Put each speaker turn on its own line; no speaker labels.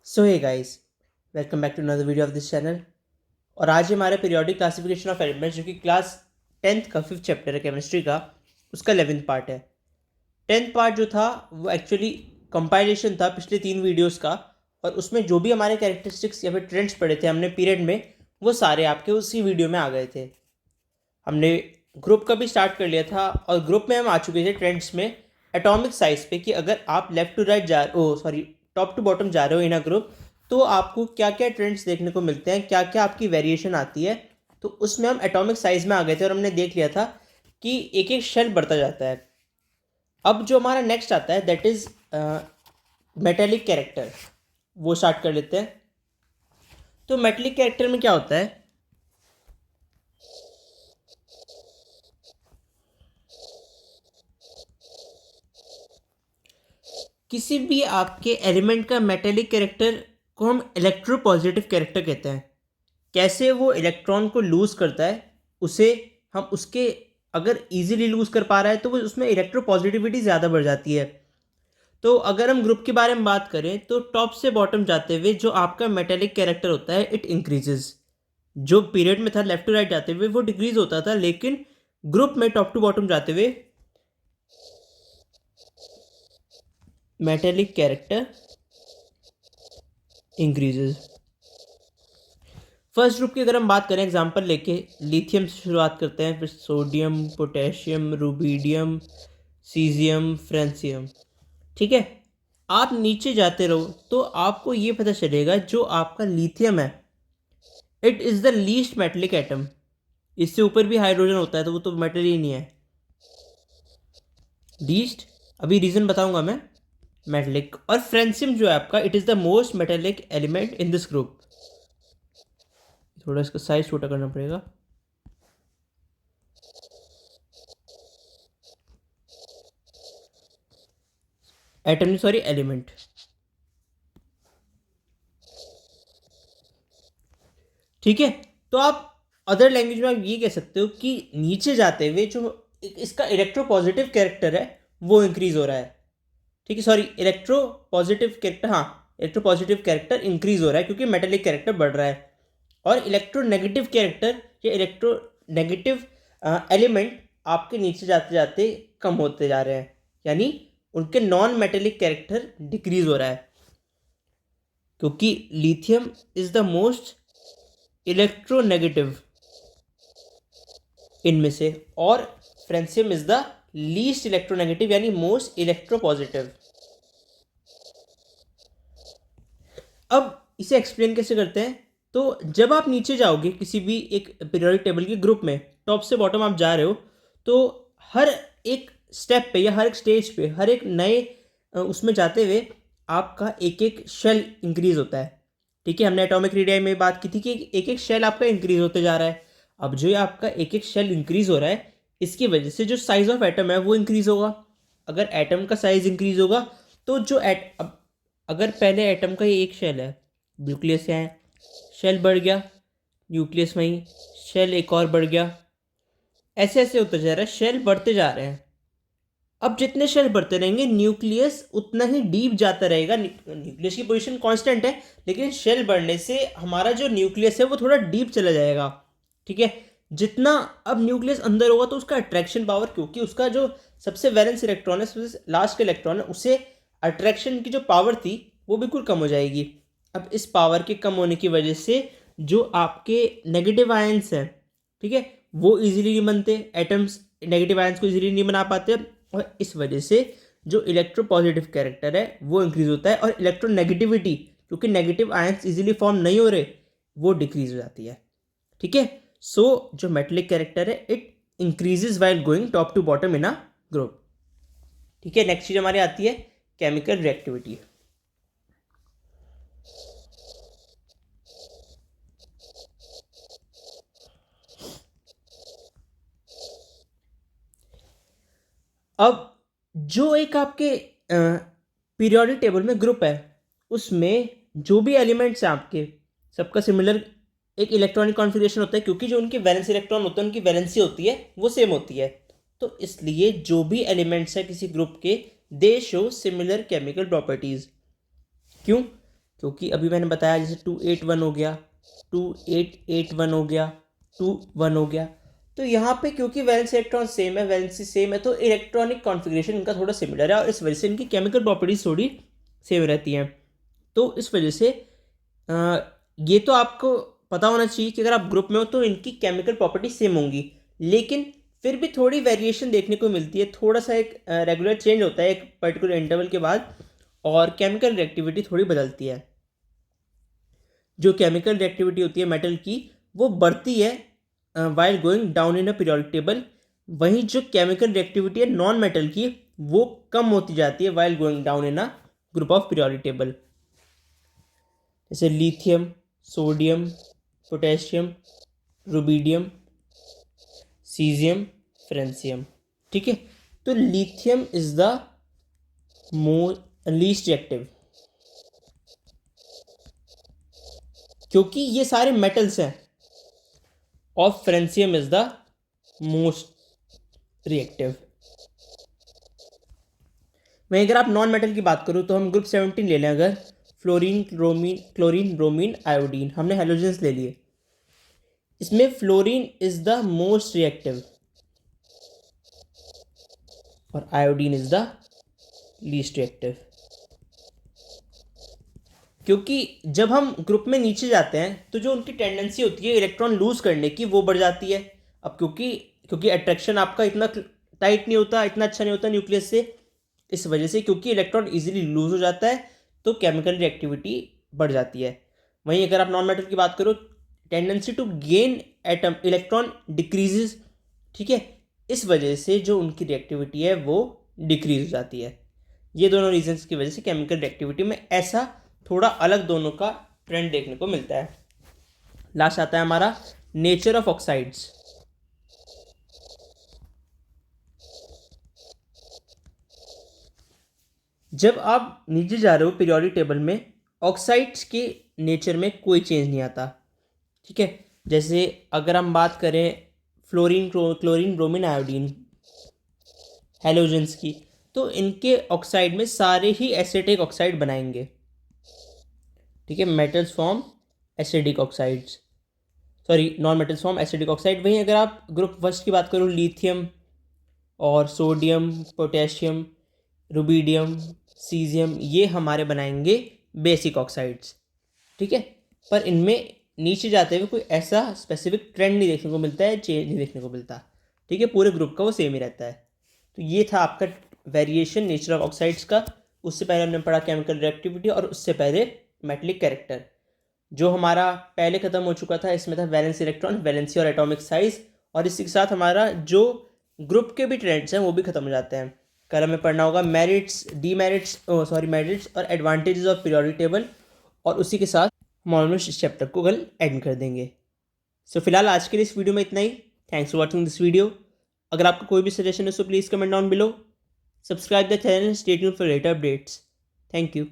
So hey guys, welcome back to another video of this channel. और आज हमारा periodic classification of elements जो कि क्लास 10th का 5th चैप्टर है केमिस्ट्री का, उसका 11th पार्ट है। 10th पार्ट जो था वो एक्चुअली कंपाइलेशन था पिछले 3 वीडियोस का, और उसमें जो भी हमारे कैरेक्टरिस्टिक्स या फिर ट्रेंड्स पढ़े थे हमने पीरियड में, वो सारे आपके उसी वीडियो में आ गए थे। हमने ग्रुप का भी स्टार्ट कर लिया था और ग्रुप में हम आ चुके थे ट्रेंड्स में एटॉमिक साइज पे कि अगर आप left to right top to bottom जा रहे हो इन अ ग्रुप, तो आपको क्या क्या ट्रेंड्स देखने को मिलते हैं, क्या क्या आपकी वेरिएशन आती है। तो उसमें हम एटॉमिक साइज में आ गए थे और हमने देख लिया था कि एक एक शेल बढ़ता जाता है। अब जो हमारा नेक्स्ट आता है दैट इज मेटेलिक कैरेक्टर, वो स्टार्ट कर लेते हैं। तो मेटेलिक कैरेक्टर में क्या होता है, किसी भी आपके एलिमेंट का मेटेलिक कैरेक्टर को हम इलेक्ट्रोपॉजिटिव कैरेक्टर कहते हैं। कैसे वो इलेक्ट्रॉन को लूज़ करता है, उसे हम उसके अगर इजीली लूज़ कर पा रहा है तो वो उसमें इलेक्ट्रोपॉजिटिविटी ज़्यादा बढ़ जाती है। तो अगर हम ग्रुप के बारे में बात करें तो टॉप से बॉटम जाते हुए जो आपका मेटेलिक कैरेक्टर होता है इट इंक्रीजेज। जो पीरियड में था लेफ्ट टू राइट जाते हुए वो डिक्रीज होता था, लेकिन ग्रुप में टॉप टू बॉटम जाते हुए metallic character increases. First group की अगर हम बात करें एग्जांपल लेके, लिथियम से शुरुआत करते हैं, फिर sodium, potassium, rubidium, caesium, francium. ठीक है, आप नीचे जाते रहो तो आपको ये पता चलेगा जो आपका लिथियम है it is the least metallic atom. इससे ऊपर भी हाइड्रोजन होता है तो वो तो मेटल ही नहीं है, लीस्ट। अभी रीज़न बताऊंगा मैं। मेटेलिक और फ्रेंसियम जो है आपका it is the most metallic element in this group. थोड़ा इसका साइज छोटा करना पड़ेगा। एटम नहीं, सॉरी, एलिमेंट। ठीक है, तो आप अदर लैंग्वेज में आप ये कह सकते हो कि नीचे जाते हुए जो इसका इलेक्ट्रोपॉजिटिव कैरेक्टर है वो इंक्रीज हो रहा है। ठीक है, सॉरी, इलेक्ट्रोपॉजिटिव कैरेक्टर, हाँ, इलेक्ट्रोपॉजिटिव कैरेक्टर इंक्रीज हो रहा है क्योंकि मेटेलिक कैरेक्टर बढ़ रहा है। और इलेक्ट्रोनेगेटिव कैरेक्टर या इलेक्ट्रोनेगेटिव एलिमेंट आपके नीचे जाते जाते कम होते जा रहे हैं, यानी उनके नॉन मेटेलिक कैरेक्टर डिक्रीज हो रहा है, क्योंकि lithium is the most electronegative इनमें से और francium is the least electronegative यानी मोस्ट इलेक्ट्रोपॉजिटिव। अब इसे एक्सप्लेन कैसे करते हैं, तो जब आप नीचे जाओगे किसी भी एक पीरियोडिक टेबल के ग्रुप में, टॉप से बॉटम आप जा रहे हो, तो हर एक स्टेप पे या हर एक स्टेज पे हर एक नए उसमें जाते हुए आपका एक एक शेल इंक्रीज होता है। ठीक है, हमने एटॉमिक रेडियस में बात की थी कि एक एक शेल आपका इंक्रीज होते जा रहा है। अब जो आपका एक एक शेल इंक्रीज हो रहा है, इसकी वजह से जो साइज ऑफ एटम है वो इंक्रीज होगा। अगर एटम का साइज इंक्रीज होगा तो अब अगर पहले एटम का ही एक शेल है, न्यूक्लियस है, शेल बढ़ गया, न्यूक्लियस वहीं, शेल एक और बढ़ गया, ऐसे ऐसे होता जा रहा है, शेल बढ़ते जा रहे हैं। अब जितने शेल बढ़ते रहेंगे न्यूक्लियस उतना ही डीप जाता रहेगा। न्यूक्लियस की पोजीशन कांस्टेंट है, लेकिन शेल बढ़ने से हमारा जो न्यूक्लियस है वो थोड़ा डीप चला जाएगा। ठीक है, जितना अब न्यूक्लियस अंदर होगा तो उसका अट्रैक्शन पावर, क्योंकि उसका जो सबसे वैलेंस इलेक्ट्रॉन है, सबसे लास्ट का इलेक्ट्रॉन है, उसे अट्रैक्शन की जो पावर थी वो बिल्कुल कम हो जाएगी। अब इस पावर के कम होने की वजह से जो आपके नेगेटिव आयंस हैं, ठीक है, वो इजीली नहीं बनते, एटम्स नेगेटिव आयंस को इजीली नहीं बना पाते, और इस वजह से जो इलेक्ट्रोपॉजिटिव कैरेक्टर है वो इंक्रीज होता है, और इलेक्ट्रोनेगेटिविटी, क्योंकि नेगेटिव आयंस इजीली फॉर्म नहीं हो रहे, वो डिक्रीज हो जाती है। ठीक है, सो जो मेटेलिक कैरेक्टर है it increases while going top to bottom in a group. ठीक है, नेक्स्ट चीज हमारी आती है केमिकल रिएक्टिविटी। अब जो एक आपके पीरियोडिक टेबल में ग्रुप है, उसमें जो भी एलिमेंट्स हैं आपके, सबका सिमिलर एक इलेक्ट्रॉनिक कॉन्फ़िगरेशन होता है, क्योंकि जो उनके वैलेंस इलेक्ट्रॉन होते हैं उनकी वैलेंसी होती है वो सेम होती है। तो इसलिए जो भी एलिमेंट्स हैं किसी ग्रुप के, दे शो सिमिलर केमिकल प्रॉपर्टीज़। क्यों? क्योंकि अभी मैंने बताया जैसे 281 हो गया, 2881 हो गया, 21 हो गया। तो यहाँ पे क्योंकि वैलेंस इलेक्ट्रॉन सेम है, वैलेंसी सेम है, तो इलेक्ट्रॉनिक कॉन्फ़िगरेशन इनका थोड़ा सिमिलर है और इस वजह से इनकी केमिकल प्रॉपर्टीज थोड़ी सेम रहती हैं। तो इस वजह से ये तो आपको पता होना चाहिए कि अगर आप ग्रुप में हो तो इनकी केमिकल प्रॉपर्टी सेम होंगी, लेकिन फिर भी थोड़ी वेरिएशन देखने को मिलती है, थोड़ा सा एक रेगुलर चेंज होता है एक पर्टिकुलर इंटरवल के बाद और केमिकल रिएक्टिविटी थोड़ी बदलती है। जो केमिकल रिएक्टिविटी होती है मेटल की वो बढ़ती है while going down in a periodic table, वहीं जो केमिकल रिएक्टिविटी है नॉन मेटल की वो कम होती जाती है while going down in a group of periodic table. जैसे lithium, sodium, potassium, rubidium, caesium, francium. ठीक है, तो lithium is the least reactive क्योंकि ये सारे मेटल्स हैं, और francium is the most reactive. वहीं अगर आप नॉन मेटल की बात करो तो हम ग्रुप 17 ले लें, अगर फ्लोरीन, क्लोरीन, ब्रोमीन, आयोडीन, हमने हेलोजेंस ले लिए। इसमें fluorine is the most reactive और iodine is the least reactive. क्योंकि जब हम ग्रुप में नीचे जाते हैं तो जो उनकी टेंडेंसी होती है इलेक्ट्रॉन लूज करने की वो बढ़ जाती है। अब क्योंकि अट्रैक्शन आपका इतना टाइट नहीं होता, इतना अच्छा नहीं होता न्यूक्लियस से, इस वजह से क्योंकि इलेक्ट्रॉन इजीली लूज हो जाता है तो केमिकल रिएक्टिविटी बढ़ जाती है। वहीं अगर आप नॉन मेटल की बात करो, tendency to gain atom electron decreases. ठीक है, इस वजह से जो उनकी रिएक्टिविटी है वो डिक्रीज हो जाती है। ये दोनों रीजंस की वजह से केमिकल रिएक्टिविटी में ऐसा थोड़ा अलग दोनों का ट्रेंड देखने को मिलता है। लास्ट आता है हमारा नेचर ऑफ ऑक्साइड्स। जब आप नीचे जा रहे हो पीरियोडिक टेबल में, ऑक्साइड्स के नेचर में कोई चेंज नहीं आता। ठीक है, जैसे अगर हम बात करें fluorine, chlorine, bromine, iodine, halogens की, तो इनके ऑक्साइड में सारे ही एसिटिक ऑक्साइड बनाएंगे। ठीक है, metals form acidic oxides, sorry non metals form acidic oxide. वहीं अगर आप ग्रुप फर्स्ट की बात करो, लिथियम और सोडियम, पोटेशियम, रुबिडियम, सीजियम, ये हमारे बनाएंगे बेसिक ऑक्साइड्स। ठीक है, पर इनमें नीचे जाते हुए कोई ऐसा स्पेसिफिक ट्रेंड नहीं देखने को मिलता है, चेंज नहीं देखने को मिलता। ठीक है, पूरे ग्रुप का वो सेम ही रहता है। तो ये था आपका वेरिएशन नेचर ऑफ ऑक्साइड्स का। उससे पहले हमने पढ़ा केमिकल रिएक्टिविटी और उससे पहले मेटलिक कैरेक्टर। जो हमारा पहले ख़त्म हो चुका था इसमें था वैलेंस इलेक्ट्रॉन, वैलेंसी और एटॉमिक साइज, और इसी के साथ हमारा जो ग्रुप के भी ट्रेंड्स हैं वो भी खत्म हो जाते हैं। कल हमें पढ़ना होगा मेरिट्स, डीमेरिट्स, मेरिट्स और एडवांटेजेस ऑफ पीरियोडिक टेबल, और उसी के साथ हम ऑलमोस्ट इस चैप्टर को कल एंड कर देंगे। सो फिलहाल आज के लिए इस वीडियो में इतना ही। Thanks for watching this video. अगर आपका कोई भी सजेशन है so please comment down below. Subscribe the channel, stay tuned for later updates. Thank you.